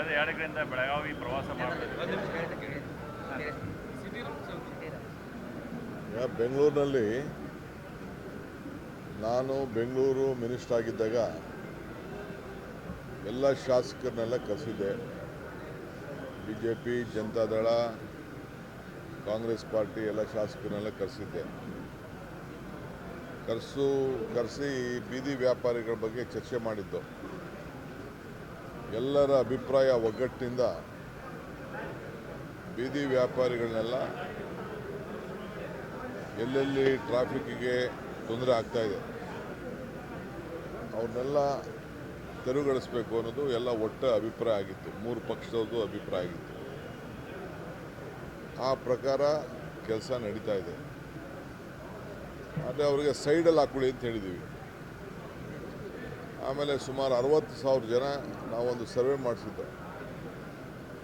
ಕಳೆದ 2 ದಿನದಿಂದ ಬೆಳಗಾವಿ ಪ್ರವಾಸ ಮಾಡ್ತಿದ್ದಾರೆ. ಬೆಂಗಳೂರಿನಲ್ಲಿ ನಾನು ಬೆಂಗಳೂರು ಮಿನಿಸ್ಟರ್ ಆಗಿದ್ದಾಗ ಎಲ್ಲ ಶಾಸಕರನ್ನೆಲ್ಲ ಕರೆಸಿದ್ದೆ. BJP, ಜನತಾದಳ, ಕಾಂಗ್ರೆಸ್ ಪಾರ್ಟಿ ಎಲ್ಲ ಶಾಸಕರನ್ನೆಲ್ಲ ಕರೆಸಿದ್ದೆ. ಕರೆಸಿ ಬೀದಿ ವ್ಯಾಪಾರಿಗಳ ಬಗ್ಗೆ ಚರ್ಚೆ ಮಾಡಿದ್ದು. ಎಲ್ಲರ ಅಭಿಪ್ರಾಯ ಒಗ್ಗಟ್ಟಿನಿಂದ ಬೀದಿ ವ್ಯಾಪಾರಿಗಳನ್ನೆಲ್ಲ ಎಲ್ಲೆಲ್ಲಿ ಟ್ರಾಫಿಕ್ಕಿಗೆ ತೊಂದರೆ ಆಗ್ತಾಯಿದೆ ಅವ್ರನ್ನೆಲ್ಲ ತೆರವುಗೊಳಿಸಬೇಕು ಅನ್ನೋದು ಎಲ್ಲ ಒಟ್ಟ ಅಭಿಪ್ರಾಯ ಆಗಿತ್ತು. 3 ಪಕ್ಷದವ್ರದ್ದು ಅಭಿಪ್ರಾಯ ಆಗಿತ್ತು. ಆ ಪ್ರಕಾರ ಕೆಲಸ ನಡೀತಾ ಇದೆ. ಆದರೆ ಅವರಿಗೆ ಸೈಡಲ್ಲಿ ಹಾಕೊಳ್ಳಿ ಅಂತ ಹೇಳಿದ್ದೀವಿ. ಆಮೇಲೆ ಸುಮಾರು 60,000 ಜನ ನಾವೊಂದು ಸರ್ವೆ ಮಾಡಿಸಿದ್ದು.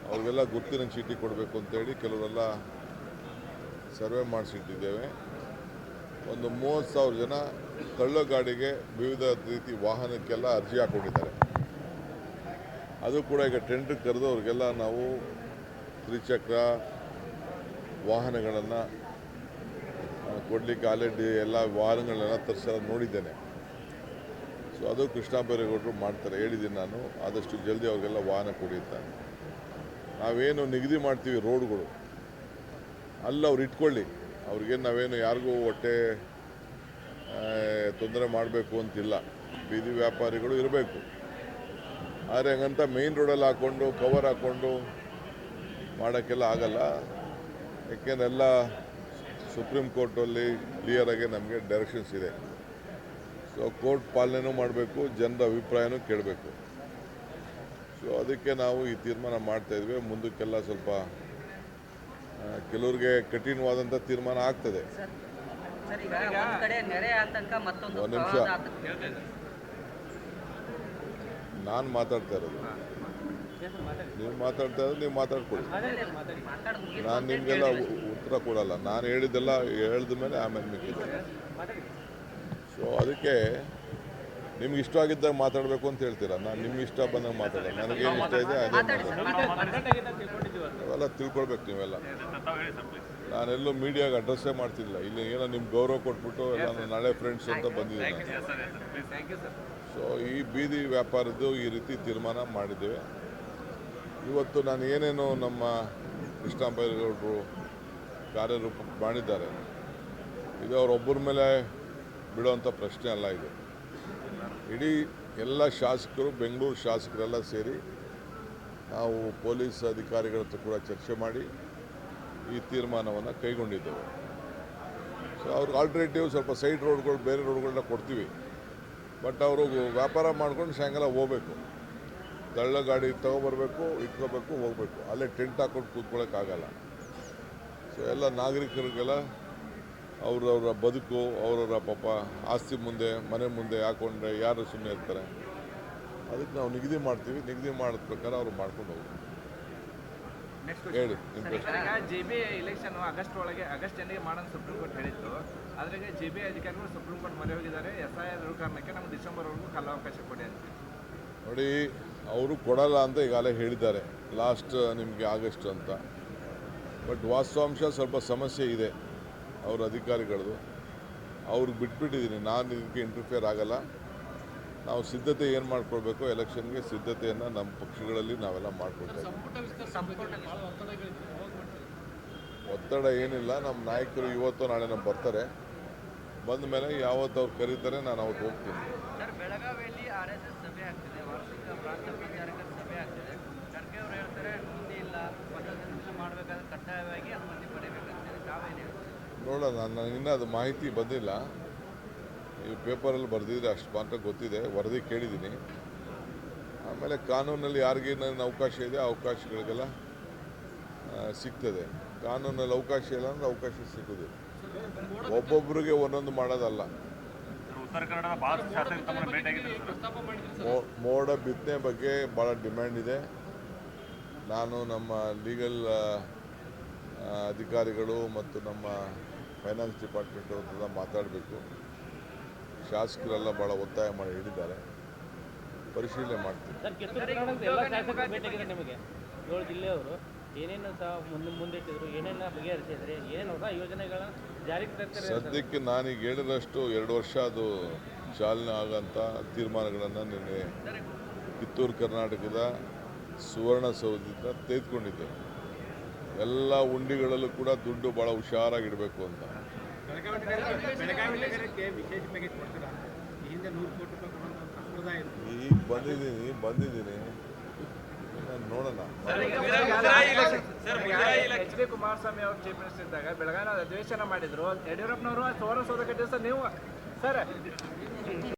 ಅವ್ರಿಗೆಲ್ಲ ಗುರುತಿನ ಚೀಟಿ ಕೊಡಬೇಕು ಅಂತೇಳಿ ಕೆಲವರೆಲ್ಲ ಸರ್ವೆ ಮಾಡಿಸಿಟ್ಟಿದ್ದೇವೆ. ಒಂದು 30,000 ಜನ ತಳ್ಳೋ ಗಾಡಿಗೆ ವಿವಿಧ ರೀತಿ ವಾಹನಕ್ಕೆಲ್ಲ ಅರ್ಜಿ ಹಾಕ್ಕೊಂಡಿದ್ದಾರೆ. ಅದು ಕೂಡ ಈಗ ಟೆಂಡರ್ ಕರೆದು ಅವ್ರಿಗೆಲ್ಲ ನಾವು ತ್ರಿಚಕ್ರ ವಾಹನಗಳನ್ನು ಕೊಡಲಿಕ್ಕೆ ಆಲ್ರೆಡಿ ಎಲ್ಲ ವಾಹನಗಳನ್ನೆಲ್ಲ ತರಿಸೋದು ನೋಡಿದ್ದೇನೆ. ಸೊ ಅದು ಕೃಷ್ಣ ಬೈರೇಗೌಡರು ಮಾಡ್ತಾರೆ, ಹೇಳಿದ್ದೀನಿ ನಾನು. ಆದಷ್ಟು ಜಲ್ದಿ ಅವ್ರಿಗೆಲ್ಲ ವಾಹನ ಕೊಡಿರ್ತಾರೆ. ನಾವೇನು ನಿಗದಿ ಮಾಡ್ತೀವಿ ರೋಡ್ಗಳು ಅಲ್ಲಿ ಅವ್ರು ಇಟ್ಕೊಳ್ಳಿ. ಅವ್ರಿಗೇನು ನಾವೇನು ಯಾರಿಗೂ ಹೊಟ್ಟೆ ತೊಂದರೆ ಮಾಡಬೇಕು ಅಂತಿಲ್ಲ. ಬೀದಿ ವ್ಯಾಪಾರಿಗಳು ಇರಬೇಕು. ಆದರೆ ಹಂಗಂತ ಮೇಯ್ನ್ ರೋಡಲ್ಲಿ ಹಾಕ್ಕೊಂಡು ಕವರ್ ಹಾಕ್ಕೊಂಡು ಮಾಡೋಕ್ಕೆಲ್ಲ ಆಗಲ್ಲ. ಯಾಕೆಂದೆಲ್ಲ ಸುಪ್ರೀಂ ಕೋರ್ಟಲ್ಲಿ ಕ್ಲಿಯರಾಗಿ ನಮಗೆ ಡೈರೆಕ್ಷನ್ಸ್ ಇದೆ. ಸೊ ಕೋರ್ಟ್ ಪಾಲನೆನೂ ಮಾಡಬೇಕು, ಜನರ ಅಭಿಪ್ರಾಯನೂ ಕೇಳಬೇಕು. ಸೊ ಅದಕ್ಕೆ ನಾವು ಈ ತೀರ್ಮಾನ ಮಾಡ್ತಾಯಿದ್ವಿ. ಮುಂದಕ್ಕೆಲ್ಲ ಸ್ವಲ್ಪ ಕೆಲವ್ರಿಗೆ ಕಠಿಣವಾದಂಥ ತೀರ್ಮಾನ ಆಗ್ತದೆ. ಒಂದು ನಿಮಿಷ, ನಾನು ಮಾತಾಡ್ತಾ ಇರೋದು, ನೀವು ಮಾತಾಡ್ತಾ ಇರೋದು ನೀವು ಮಾತಾಡ್ಕೊಳ್ಳಿ. ನಾನು ನಿಮಗೆಲ್ಲ ಉತ್ತರ ಕೊಡಲ್ಲ. ನಾನು ಹೇಳಿದ್ದೆಲ್ಲ ಹೇಳಿದ ಮೇಲೆ ಆಮೇಲೆ ಮಿಕ್ಕಿದೆ. ಸೊ ಅದಕ್ಕೆ ನಿಮ್ಗೆ ಇಷ್ಟ ಆಗಿದ್ದಾಗ ಮಾತಾಡಬೇಕು ಅಂತ ಹೇಳ್ತೀರಾ. ನಾನು ನಿಮ್ಗೆ ಇಷ್ಟ ಬಂದಾಗ ಮಾತಾಡೋದು. ನನಗೇನು ಇಷ್ಟ ಇದೆ ಅದೇ ಅವೆಲ್ಲ ತಿಳ್ಕೊಳ್ಬೇಕು ನೀವೆಲ್ಲ. ನಾನೆಲ್ಲೂ ಮೀಡಿಯಾಗೆ ಅಡ್ರೆಸ್ಸೇ ಮಾಡ್ತಿಲ್ಲ. ಇಲ್ಲಿ ಏನೋ ನಿಮ್ಗೆ ಗೌರವ ಕೊಟ್ಬಿಟ್ಟು ನಾನು ನಾಳೆ ಫ್ರೆಂಡ್ಸ್ ಅಂತ ಬಂದಿದ್ದೀನಿ. ಸೊ ಈ ಬೀದಿ ವ್ಯಾಪಾರದ್ದು ಈ ರೀತಿ ತೀರ್ಮಾನ ಮಾಡಿದ್ದೇವೆ. ಇವತ್ತು ನಾನು ಏನೇನು ನಮ್ಮ ಕೃಷ್ಣ ಬೈರೇಗೌಡರು ಕಾರ್ಯರೂಪ ಮಾಡಿದ್ದಾರೆ, ಇದು ಅವರೊಬ್ಬರ ಮೇಲೆ ಬಿಡುವಂಥ ಪ್ರಶ್ನೆ ಅಲ್ಲ. ಇದು ಇಡೀ ಎಲ್ಲ ಶಾಸಕರು, ಬೆಂಗಳೂರು ಶಾಸಕರೆಲ್ಲ ಸೇರಿ ನಾವು ಪೊಲೀಸ್ ಅಧಿಕಾರಿಗಳ ಹತ್ರ ಕೂಡ ಚರ್ಚೆ ಮಾಡಿ ಈ ತೀರ್ಮಾನವನ್ನು ಕೈಗೊಂಡಿದ್ದೇವೆ. ಸೊ ಅವ್ರಿಗೆ ಆಲ್ಟರ್ನೇಟಿವ್ ಸ್ವಲ್ಪ ಸೈಡ್ ರೋಡ್ಗಳು, ಬೇರೆ ರೋಡ್ಗಳನ್ನ ಕೊಡ್ತೀವಿ. ಬಟ್ ಅವರು ವ್ಯಾಪಾರ ಮಾಡ್ಕೊಂಡು ಸಾಯಂಕಾಲ ಹೋಗ್ಬೇಕು. ತಳ್ಳ ಗಾಡಿ ತೊಗೊಬರ್ಬೇಕು, ಇಟ್ಕೋಬೇಕು, ಹೋಗ್ಬೇಕು. ಅಲ್ಲೇ ಟೆಂಟ್ ಹಾಕ್ಕೊಂಡು ಕೂತ್ಕೊಳ್ಳೋಕ್ಕಾಗಲ್ಲ. ಸೊ ಎಲ್ಲ ನಾಗರಿಕರಿಗೆಲ್ಲ ಅವರವರ ಬದುಕು, ಅವರವರ ಪಾಪ ಆಸ್ತಿ ಮುಂದೆ, ಮನೆ ಮುಂದೆ ಹಾಕೊಂಡ್ರೆ ಯಾರು ಸುಮ್ಮನೆ ಇರ್ತಾರೆ. ಅದಕ್ಕೆ ನಾವು ನಿಗದಿ ಮಾಡ್ತೀವಿ. ನಿಗದಿ ಮಾಡಿದ ಪ್ರಕಾರ ಅವರು ಮಾಡ್ಕೊಂಡು ಹೋಗ್ಬೇಕು. ಹೇಳಿ ನಿಮ್ಮ ಪ್ರಶ್ನೆ. JBI ಎಲೆಕ್ಷನ್ ಆಗಸ್ಟ್ ಎಂಡಿಗೆ ಮಾಡೋಣ ಸುಪ್ರೀಂ ಕೋರ್ಟ್ ಹೇಳಿತ್ತು. ಅದ್ರಾಗ JBI ಅಧಿಕಾರಿಗಳು ಸುಪ್ರೀಂ ಕೋರ್ಟ್ ಮೊರೆ ಹೋಗಿದ್ದಾರೆ. SIR ಕಾರಣಕ್ಕೆ ನಮ್ಗೆ ಡಿಸೆಂಬರ್ವರೆಗೂ ಕಾಲಾವಕಾಶ ಕೊಡಿ ಅಂತ. ನೋಡಿ, ಅವರು ಕೊಡಲ್ಲ ಅಂತ ಈಗಾಗಲೇ ಹೇಳಿದ್ದಾರೆ, ಲಾಸ್ಟ್ ನಿಮಗೆ ಆಗಸ್ಟ್ ಅಂತ. ಬಟ್ ವಾಸ್ತವಾಂಶ ಸ್ವಲ್ಪ ಸಮಸ್ಯೆ ಇದೆ ಅವ್ರ ಅಧಿಕಾರಿಗಳದ್ದು. ಅವ್ರಿಗೆ ಬಿಟ್ಬಿಟ್ಟಿದ್ದೀನಿ. ನಾನು ಇದಕ್ಕೆ ಇಂಟರ್ಫಿಯರ್ ಆಗಲ್ಲ. ನಾವು ಸಿದ್ಧತೆ ಏನು ಮಾಡ್ಕೊಳ್ಬೇಕು, ಎಲೆಕ್ಷನ್ಗೆ ಸಿದ್ಧತೆಯನ್ನು ನಮ್ಮ ಪಕ್ಷಗಳಲ್ಲಿ ನಾವೆಲ್ಲ ಮಾಡ್ಕೊಳ್ತೇವೆ. ಒತ್ತಡ ಏನಿಲ್ಲ. ನಮ್ಮ ನಾಯಕರು ಇವತ್ತು ನಾಳೆ ನಮ್ಮ ಬರ್ತಾರೆ. ಬಂದ ಮೇಲೆ ಯಾವತ್ತು ಅವ್ರು ಕರೀತಾರೆ ನಾನು ಅವತ್ತು ಹೋಗ್ತೀನಿ. ಬೆಳಗಾವಿಯಲ್ಲಿ RSS ಸಭೆ ಆಗ್ತಿದೆ, ವಾರ್ಷಿಕ ಪ್ರಾಂತ ಪ್ರಚಾರಕರ ಸಭೆ ಆಗ್ತಿದೆ. ಖರ್ಗೆ ಅವರು ಹೇಳ್ತಾರೆ ಅನುಮತಿ ಇಲ್ಲ, ಪದಗ್ರಹಣ ಮಾಡಬೇಕಾದ್ರೆ ಕಡ್ಡಾಯವಾಗಿ ಅನುಮತಿ ಪಡೆಯಬೇಕಾಗ್ತದೆ. ತಾವೇನು ಹೇಳ್ತಾರೆ? ನೋಡೋಣ, ನನಗಿನ್ನೂ ಅದು ಮಾಹಿತಿ ಬಂದಿಲ್ಲ. ಈ ಪೇಪರಲ್ಲಿ ಬರೆದಿದ್ರೆ ಅಷ್ಟು ಮಾತ್ರ ಗೊತ್ತಿದೆ. ವರದಿ ಕೇಳಿದ್ದೀನಿ. ಆಮೇಲೆ ಕಾನೂನಲ್ಲಿ ಯಾರಿಗೇನೇನು ಅವಕಾಶ ಇದೆ ಆ ಅವಕಾಶಗಳಿಗೆಲ್ಲ ಸಿಗ್ತದೆ. ಕಾನೂನಲ್ಲಿ ಅವಕಾಶ ಇಲ್ಲ ಅಂದರೆ ಅವಕಾಶ ಸಿಗೋದಿಲ್ಲ. ಒಬ್ಬೊಬ್ಬರಿಗೆ ಒಂದೊಂದು ಮಾಡೋದಲ್ಲ. ಉತ್ತರ ಕನ್ನಡದ ಭಾಳ ಶಾಸಕರು ತಮ್ಮನ್ನು ಭೇಟಿಯಾಗಿದ್ದರು. ಮೋಡ ಬಿತ್ತನೆ ಬಗ್ಗೆ ಭಾಳ ಡಿಮ್ಯಾಂಡ್ ಇದೆ. ನಾನು ನಮ್ಮ ಲೀಗಲ್ ಅಧಿಕಾರಿಗಳು ಮತ್ತು ನಮ್ಮ ಫೈನಾನ್ಸ್ ಡಿಪಾರ್ಟ್ಮೆಂಟ್ ಅವ್ರ ಮಾತಾಡಬೇಕು. ಶಾಸಕರೆಲ್ಲ ಭಾಳ ಒತ್ತಾಯ ಮಾಡಿ ಹೇಳಿದ್ದಾರೆ. ಪರಿಶೀಲನೆ ಮಾಡ್ತೀನಿ. ಸರ್, ಕಿತ್ತೂರು ಕರ್ನಾಟಕದ ಎಲ್ಲ ಶಾಸಕರು ಭೇಟಿಯಾಗಿದ್ದಾರೆ ನಿಮಗೆ 7 ಜಿಲ್ಲೆಯವರು ಏನೇನು ಮುಂದಿಟ್ಟಿದ್ರು, ಏನೇನು ಬಗೆಹರಿಸಿದ್ರೆ, ಏನೇನು ಹೊಸ ಯೋಜನೆಗಳ ಜಾರಿಗೆ ತರ್ತಾರೆ? ಸದ್ಯಕ್ಕೆ ನಾನೀಗ ಹೇಳಿದಷ್ಟು 2 ವರ್ಷ ಅದು ಚಾಲನೆ ಆಗೋಂಥ ತೀರ್ಮಾನಗಳನ್ನು ನಿನ್ನೆ ಕಿತ್ತೂರು ಕರ್ನಾಟಕದ ಸುವರ್ಣಸೌಧದಿಂದ ತೆಗೆದುಕೊಂಡಿದ್ದೆ. ಎಲ್ಲ ಉಂಡಿಗಳಲ್ಲೂ ಕೂಡ ದುಡ್ಡು ಭಾಳ ಹುಷಾರಾಗಿಡಬೇಕು ಅಂತ. ಬೆಳಗಾವಿ ನಗರಕ್ಕೆ ವಿಶೇಷ ಪ್ಯಾಕೇಜ್ ಕೊಡ್ತೀರಾ? ಈ ಹಿಂದೆ 100 ಕೋಟಿ ರೂಪಾಯಿ ಕೊಡುವಂಥ ಒಂದು ಸಂಪ್ರದಾಯ ಇದೆ. ಈಗ ಬಂದಿದ್ದೀನಿ ನೋಡೋಣ. ಎಚ್ ಡಿ ಕುಮಾರಸ್ವಾಮಿ ಅವರು ಚೀಫ್ ಮಿನಿಸ್ಟರ್ ಇದ್ದಾಗ ಬೆಳಗಾವಿ ಅಧಿವೇಶನ ಮಾಡಿದ್ರು. ಯಡಿಯೂರಪ್ಪನವರು ಸುವರ್ಣಸೌಧ ಕಟ್ಟಿದ್ರು ಸರ್. ನೀವು ಸರ್